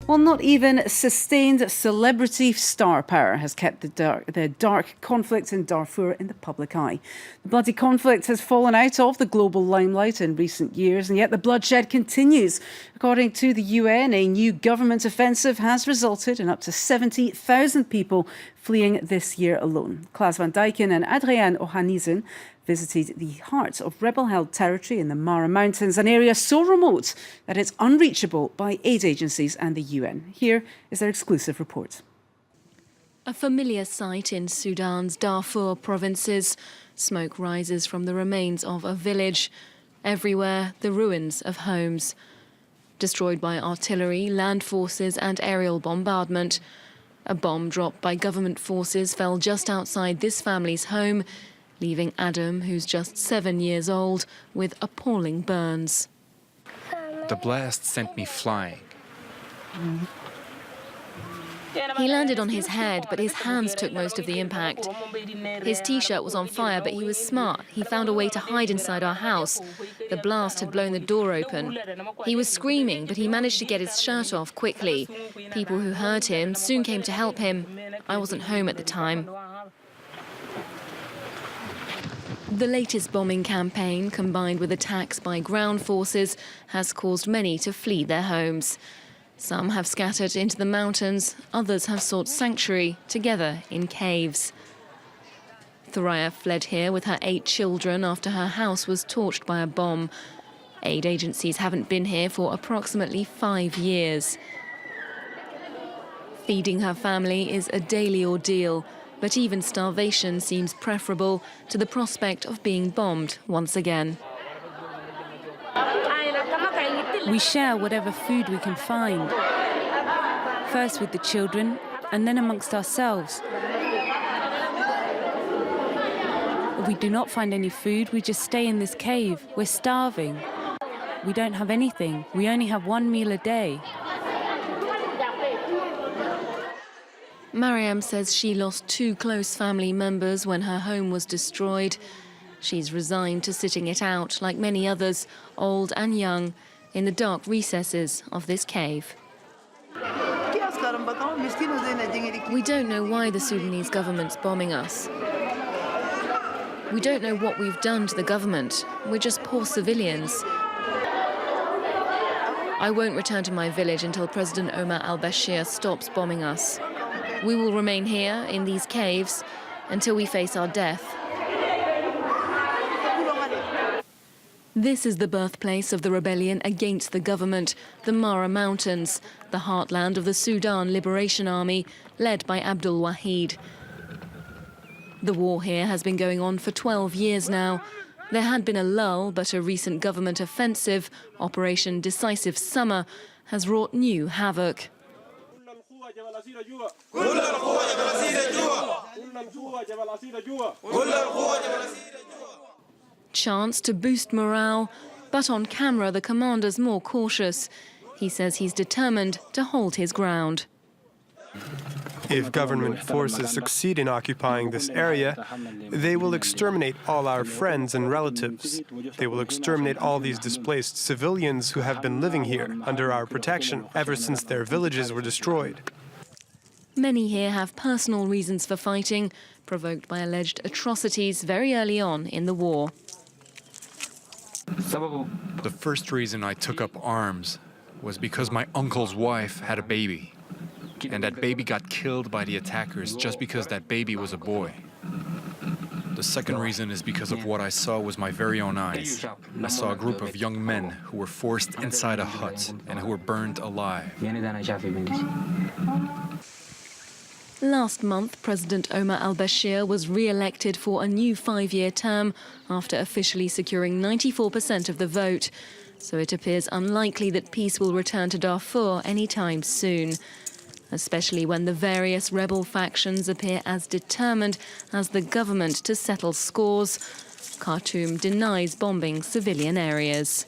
Well, not even sustained celebrity star power has kept the dark conflict in Darfur in the public eye. The bloody conflict has fallen out of the global limelight in recent years, and yet the bloodshed continues. According to the UN, a new government offensive has resulted in up to 70,000 people fleeing this year alone. Klaas van Dijken and Adriane Ohanesian visited the heart of rebel-held territory in the MARRAH Mountains, an area so remote that it's unreachable by aid agencies and the UN. Here is their exclusive report. A familiar sight in Sudan's Darfur provinces. Smoke rises from the remains of a village. Everywhere, the ruins of homes. Destroyed by artillery, land forces and aerial bombardment. A bomb dropped by government forces fell just outside this family's home, leaving Adam, who's just 7 years old, with appalling burns. The blast sent me flying. He landed on his head, but his hands took most of the impact. His T-shirt was on fire, but he was smart. He found a way to hide inside our house. The blast had blown the door open. He was screaming, but he managed to get his shirt off quickly. People who heard him soon came to help him. I wasn't home at the time. The latest bombing campaign, combined with attacks by ground forces, has caused many to flee their homes. Some have scattered into the mountains, others have sought sanctuary, together in caves. Thoraya fled here with her 8 children after her house was torched by a bomb. Aid agencies haven't been here for approximately 5 years. Feeding her family is a daily ordeal, but even starvation seems preferable to the prospect of being bombed once again. We share whatever food we can find, first with the children and then amongst ourselves. If we do not find any food, we just stay in this cave. We're starving. We don't have anything. We only have 1 meal a day. MARIAM says she lost 2 close family members when her home was destroyed. She's resigned to sitting it out, like many others, old and young, in the dark recesses of this cave. We don't know why the Sudanese government's bombing us. We don't know what we've done to the government. We're just poor civilians. I won't return to my village until President Omar al-Bashir stops bombing us. We will remain here in these caves until we face our death. This is the birthplace of the rebellion against the government, the MARRAH Mountains, the heartland of the Sudan Liberation Army, led by Abdul Wahid. The war here has been going on for 12 years now. There had been a lull, but a recent government offensive, Operation Decisive Summer, has wrought new havoc. Chance to boost morale, but on camera the commander's more cautious. He says he's determined to hold his ground. If government forces succeed in occupying this area, they will exterminate all our friends and relatives. They will exterminate all these displaced civilians who have been living here under our protection ever since their villages were destroyed. Many here have personal reasons for fighting, provoked by alleged atrocities very early on in the war. The first reason I took up arms was because my uncle's wife had a baby, and that baby got killed by the attackers just because that baby was a boy. The second reason is because of what I saw with my very own eyes. I saw a group of young men who were forced inside a hut and who were burned alive. Last month, President Omar al-Bashir was re-elected for a new 5-year term after officially securing 94% of the vote. So it appears unlikely that peace will return to Darfur anytime soon, especially when the various rebel factions appear as determined as the government to settle scores. Khartoum denies bombing civilian areas.